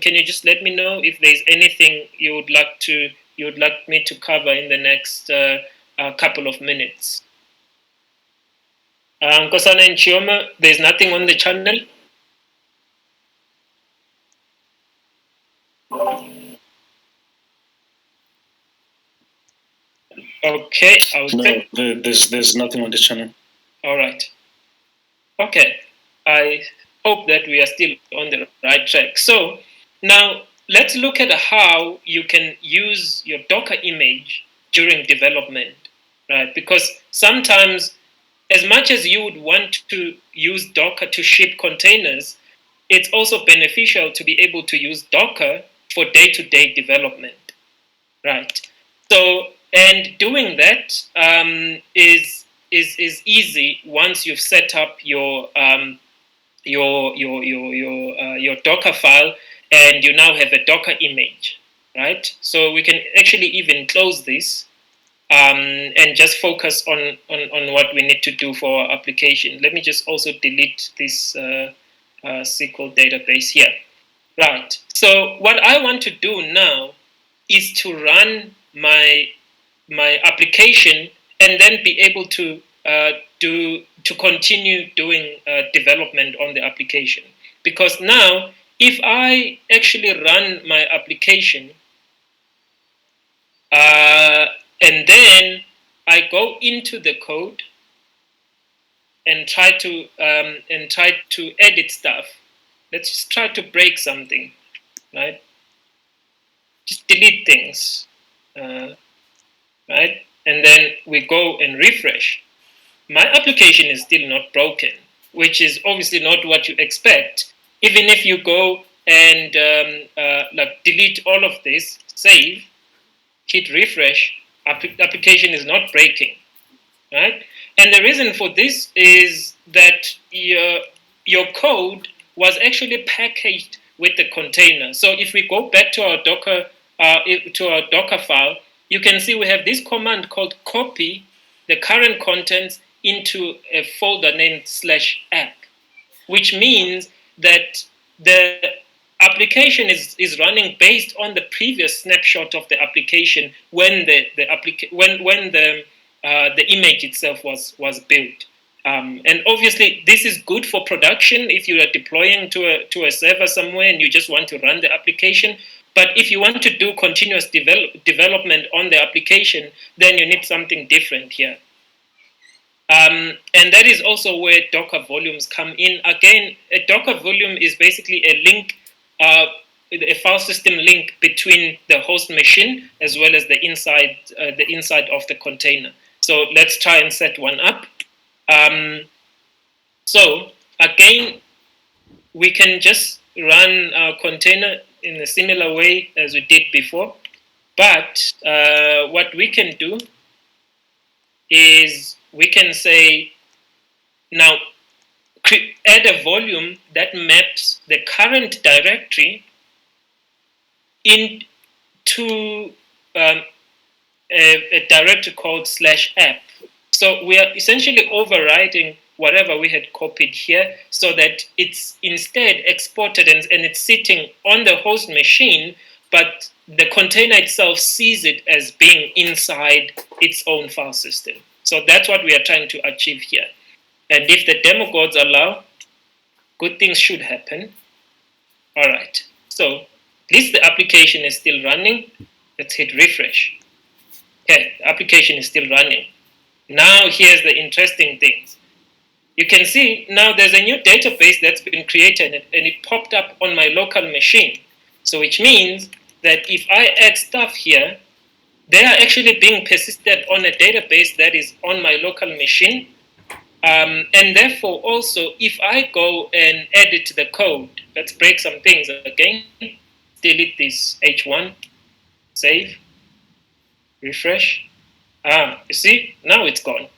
can you just let me know if there's anything you would like me to cover in the next couple of minutes? Nkosana and Chioma, there's nothing on the channel. Okay, there's nothing on the channel. All right. Okay, I hope that we are still on the right track. So now let's look at how you can use your Docker image during development, right? Because sometimes, as much as you would want to use Docker to ship containers, it's also beneficial to be able to use Docker for day-to-day development, right? So, and doing that is easy once you've set up your Docker file and you now have a Docker image, right? So we can actually even close this and just focus on what we need to do for our application. Let me just also delete this SQL database here. Right. So what I want to do now is to run my application and then be able to continue doing development on the application. Because now, if I actually run my application and then I go into the code and try to edit stuff. Let's just try to break something, right? Just delete things, right? And then we go and refresh. My application is still not broken, which is obviously not what you expect. Even if you go and like delete all of this, save, hit refresh, application is not breaking, right? And the reason for this is that your code was actually packaged with the container. So if we go back to our Docker file, you can see we have this command called copy the current contents into a folder named /app, which means that the application is running based on the previous snapshot of the application when the image itself was built. And obviously, this is good for production if you are deploying to a server somewhere and you just want to run the application. But if you want to do continuous development on the application, then you need something different here. And that is also where Docker volumes come in. Again, a Docker volume is basically a link, a file system link between the host machine as well as the inside of the container. So let's try and set one up. So again, we can just run our container in a similar way as we did before. But what we can do is we can say, now add a volume that maps the current directory into a directory called /app. So we are essentially overriding whatever we had copied here so that it's instead exported and it's sitting on the host machine, but the container itself sees it as being inside its own file system. So that's what we are trying to achieve here. And if the demo gods allow, good things should happen. All right. So at least the application is still running. Let's hit refresh. Okay, the application is still running. Now here's the interesting things. You can see now there's a new database that's been created and it popped up on my local machine. So which means that if I add stuff here, they are actually being persisted on a database that is on my local machine. And therefore also, if I go and edit the code, let's break some things again, delete this H1, save, refresh. You see, now it's gone.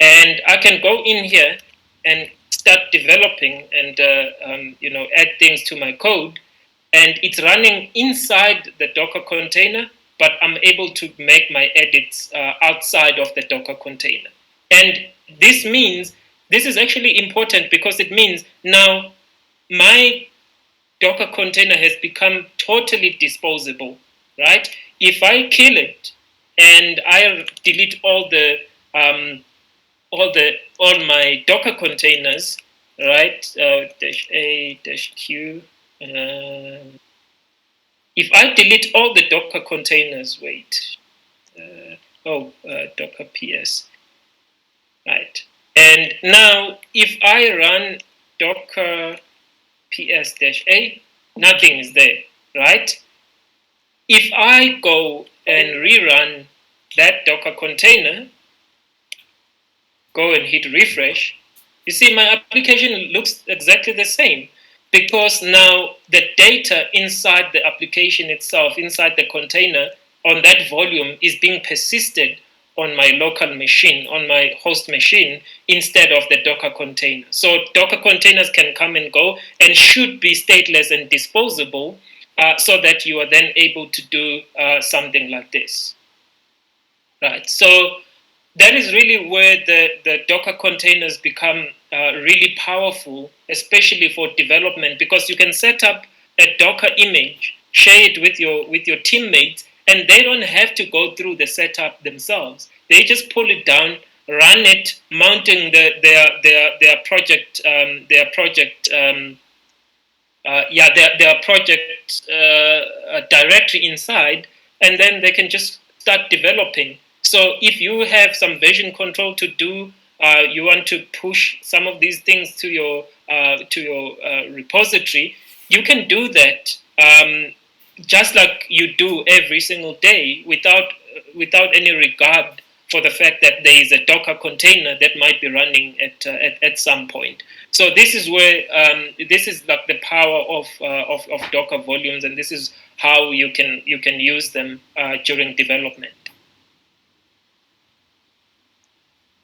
And I can go in here and start developing and add things to my code. And it's running inside the Docker container, but I'm able to make my edits outside of the Docker container. And this means, this is actually important because it means now my Docker container has become totally disposable, right? If I kill it and I delete all my Docker containers, right? -a-q. If I delete all the Docker containers, Docker ps, right? And now if I run Docker ps-a, nothing is there, right? If I go and rerun that Docker container, go and hit refresh, you see my application looks exactly the same because now the data inside the application itself, inside the container on that volume is being persisted on my local machine, on my host machine, instead of the Docker container. So Docker containers can come and go and should be stateless and disposable so that you are then able to do something like this. Right, so that is really where the Docker containers become really powerful, especially for development, because you can set up a Docker image, share it with your teammates, and they don't have to go through the setup themselves. They just pull it down, run it, mounting their project directory inside, and then they can just start developing. So if you have some version control to do you want to push some of these things to your repository, you can do that just like you do every single day without any regard for the fact that there is a Docker container that might be running at some point. So this is where this is like the power of Docker volumes, and this is how you can use them during development.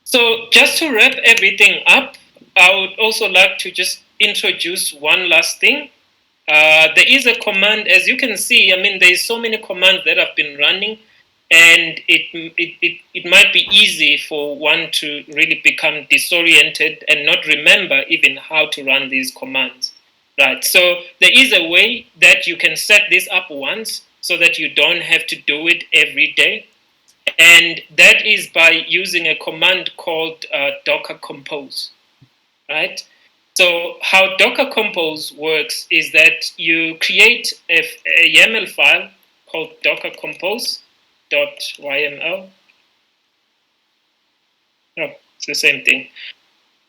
So just to wrap everything up, I would also like to just introduce one last thing. There is a command, as you can see. I mean, there's so many commands that have been running, and it might be easy for one to really become disoriented and not remember even how to run these commands, right? So there is a way that you can set this up once so that you don't have to do it every day, and that is by using a command called Docker Compose, right? So how Docker Compose works is that you create a YAML file called Docker Compose.yml. Oh, it's the same thing.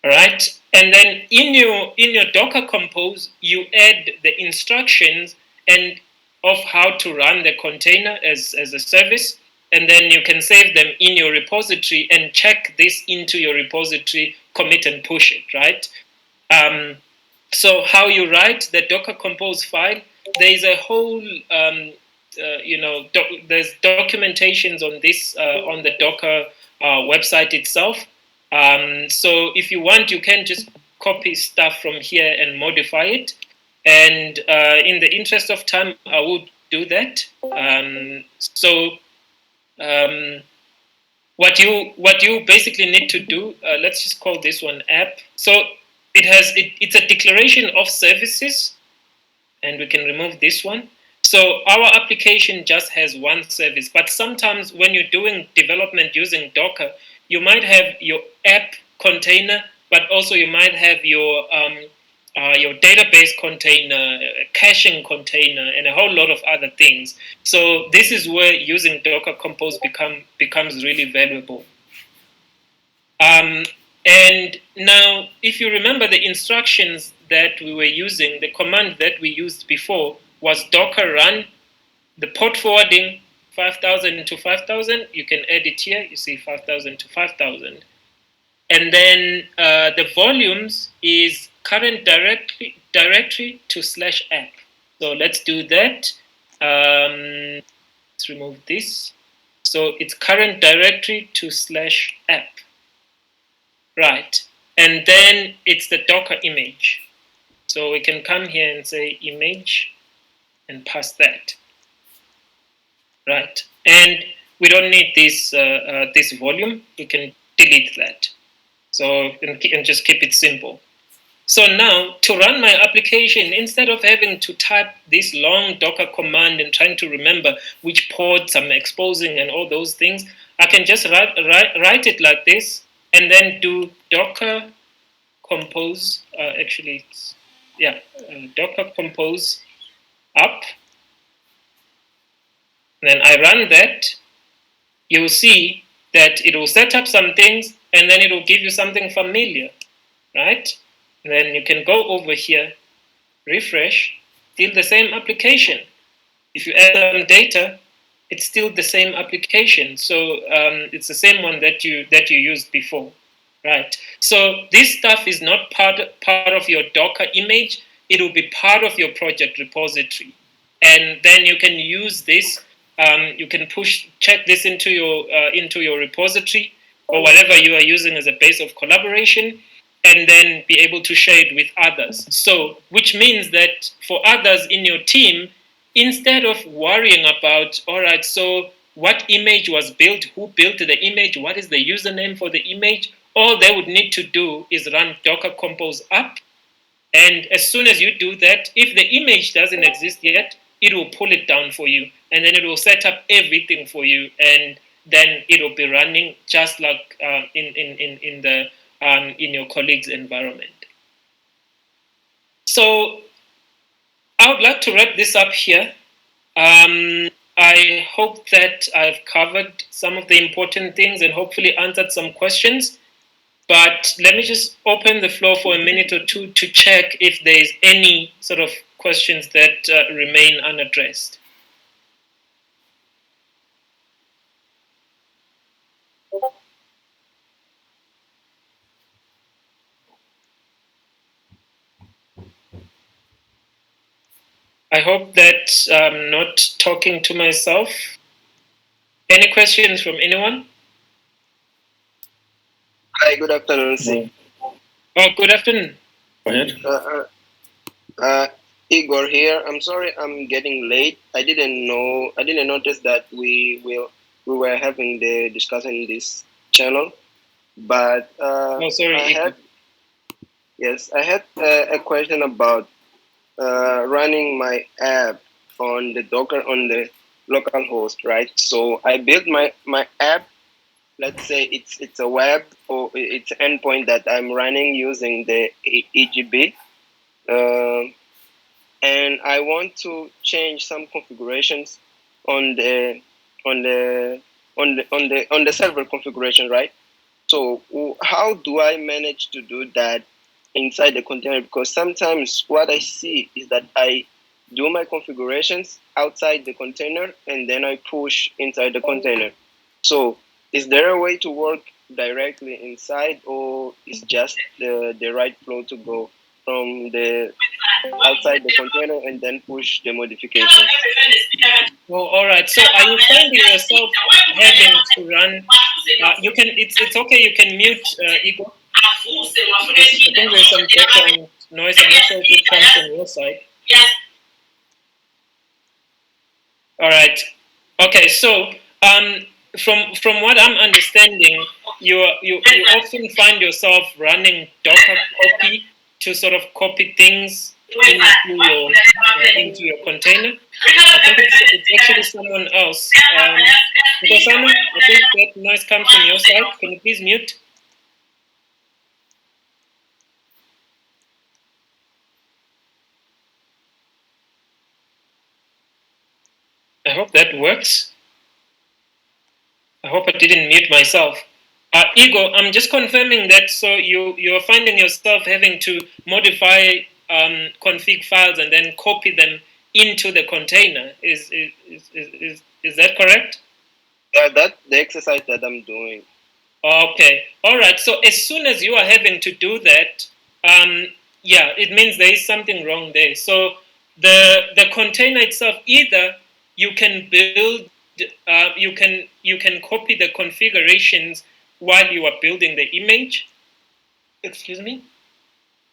All right. And then in your Docker Compose, you add the instructions and of how to run the container as a service. And then you can save them in your repository and check this into your repository, commit and push it, right? So how you write the Docker Compose file, there is a whole, there's documentations on this on the Docker website itself. So if you want, you can just copy stuff from here and modify it. And in the interest of time, I will do that. What you basically need to do, let's just call this one app. So it's a declaration of services, and we can remove this one. So our application just has one service, but sometimes when you're doing development using Docker, you might have your app container, but also you might have your database container, caching container, and a whole lot of other things. So this is where using Docker Compose becomes really valuable. And now, if you remember the instructions that we were using, the command that we used before was docker run, the port forwarding 5,000 to 5,000. You can add it here. You see 5,000 to 5,000. And then the volumes is current directory to /app. So let's do that. Let's remove this. So it's current directory to /app. Right. And then it's the Docker image. So we can come here and say image and pass that. Right. And we don't need this this volume. We can delete that. So and just keep it simple. So now to run my application, instead of having to type this long Docker command and trying to remember which ports I'm exposing and all those things, I can just write it like this and then do Docker Compose. Docker Compose up. And then I run that. You'll see that it will set up some things and then it will give you something familiar, right? And then you can go over here, refresh, still the same application. If you add some data, it's still the same application. So it's the same one that you used before, right? So this stuff is not part of your Docker image. It will be part of your project repository, and then you can use this. You can check this into your repository or whatever you are using as a base of collaboration, and then be able to share it with others. So, which means that for others in your team, instead of worrying about, all right, so what image was built, who built the image, what is the username for the image, all they would need to do is run Docker Compose up. And as soon as you do that, if the image doesn't exist yet, it will pull it down for you. And then it will set up everything for you. And then it will be running just like in your colleague's environment. So I would like to wrap this up here. I hope that I've covered some of the important things and hopefully answered some questions. But let me just open the floor for a minute or two to check if there is any sort of questions that remain unaddressed. I hope that I'm not talking to myself. Any questions from anyone? Hi, good afternoon. Sir. Oh, good afternoon. Go ahead. Igor here. I'm sorry I'm getting late. I didn't notice that we were having the discussion in this channel. But Oh, sorry, Igor. I had a question about running my app on the Docker on the local host, right? So I built my app. Let's say it's a web or it's an endpoint that I'm running using the EGB. And I want to change some configurations on the on the on the server configuration, right? So how do I manage to do that inside the container? Because sometimes what I see is that I do my configurations outside the container and then I push inside the container. So is there a way to work directly inside, or is just the right flow to go from the outside the container and then push the modifications? Well, all right. So, are you finding yourself having to run? You can. It's okay. You can mute Igor. I think there's some background noise. I'm not sure if it comes from your side. All right. Okay. So, from what I'm understanding, you often find yourself running Docker copy to sort of copy things into your container. I think it's actually someone else. Nkosana, I think that noise comes from your side. Can you please mute? I hope that works. I hope I didn't mute myself. Igor, I'm just confirming that. So you're finding yourself having to modify config files and then copy them into the container. Is that correct? Yeah, that's the exercise that I'm doing. Okay. All right. So as soon as you are having to do that, yeah, it means there is something wrong there. So the container itself, either you can build, you can copy the configurations while you are building the image. Excuse me.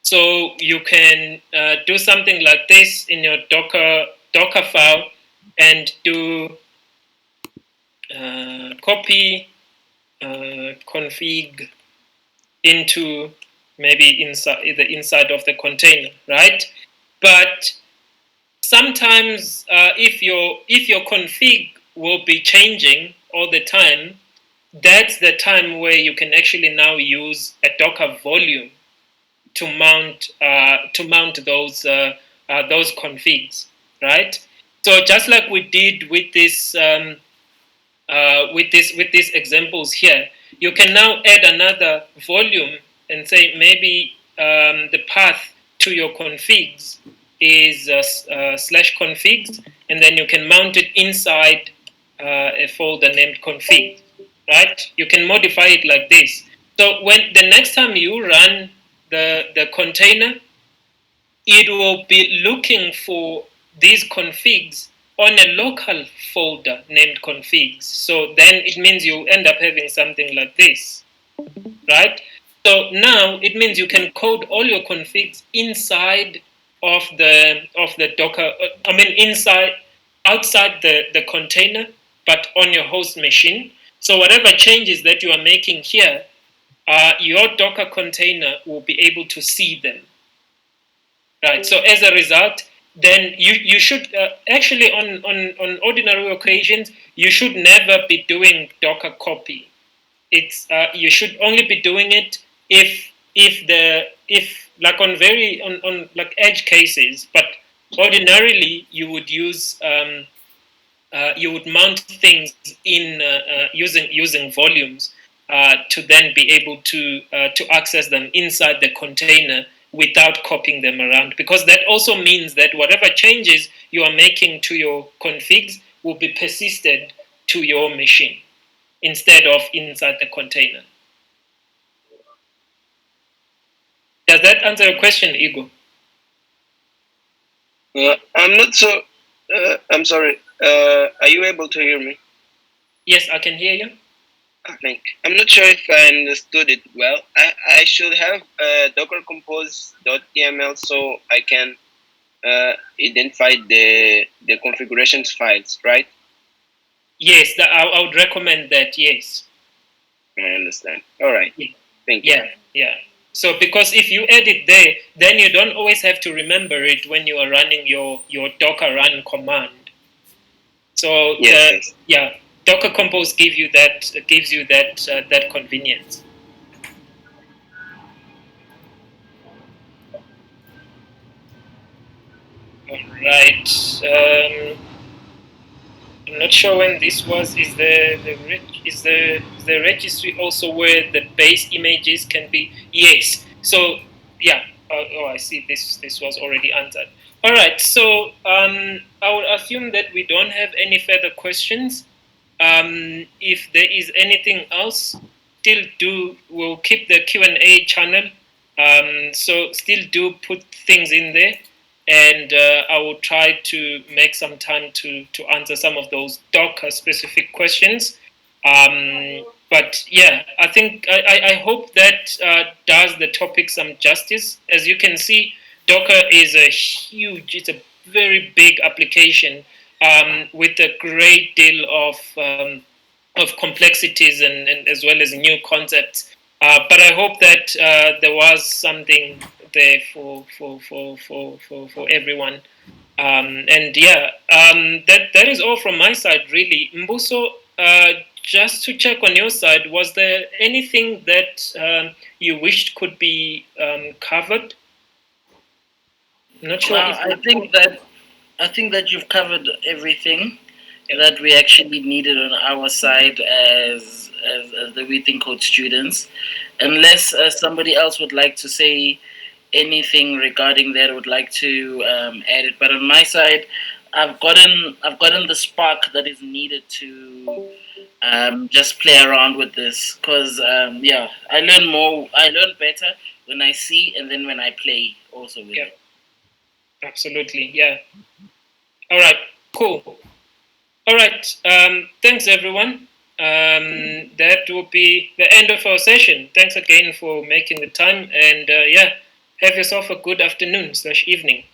So you can do something like this in your Docker file and do copy config into maybe inside the inside of the container, right? But sometimes if your config will be changing all the time, that's the time where you can actually now use a Docker volume to mount those configs, right? So just like we did with this with these examples here, you can now add another volume and say maybe the path to your configs is slash configs, and then you can mount it inside a folder named config, right? You can modify it like this. So when the next time you run the container, it will be looking for these configs on a local folder named configs. So then it means you end up having something like this, right? So now it means you can code all your configs inside of the Docker. I mean outside the container, but on your host machine. So whatever changes that you are making here, your Docker container will be able to see them. Right. So as a result, then you should actually on ordinary occasions you should never be doing Docker copy. It's you should only be doing it if like on like edge cases. But ordinarily you would use you would mount things in using volumes. to then be able to access them inside the container without copying them around, because that also means that whatever changes you are making to your configs will be persisted to your machine instead of inside the container. Does that answer your question, Igor? I'm not so. I'm sorry. Are you able to hear me? Yes, I can hear you. I think I'm not sure if I understood it well. I should have Docker compose.yml so I can identify the configurations files, right? Yes, I would recommend that. Yes. I understand. All right. Yeah. Thank you. Yeah. So because if you add it there, then you don't always have to remember it when you are running your Docker run command. So Yes. Docker Compose gives you that convenience. All right. I'm not sure when this was. Is the registry also where the base images can be? Yes. So yeah. I see. This was already answered. All right. So I would assume that we don't have any further questions. If there is anything else, we'll keep the Q&A channel. So still do put things in there, and I will try to make some time to answer some of those Docker specific questions. But yeah, I think I hope that does the topic some justice. As you can see, Docker is it's a very big application with a great deal of complexities and as well as new concepts. But I hope that there was something there for everyone. And yeah, that is all from my side, really. Mbuso, just to check on your side, was there anything that you wished could be covered? I'm not sure. I think that you've covered everything that we actually needed on our side as the We Think Code students. Unless somebody else would like to say anything regarding that, would like to add it. But on my side, I've gotten the spark that is needed to just play around with this, because I learn better when I see and then when I play also with it. Absolutely, yeah. All right, cool. All right, thanks everyone. That will be the end of our session. Thanks again for making the time, and have yourself a good afternoon/evening.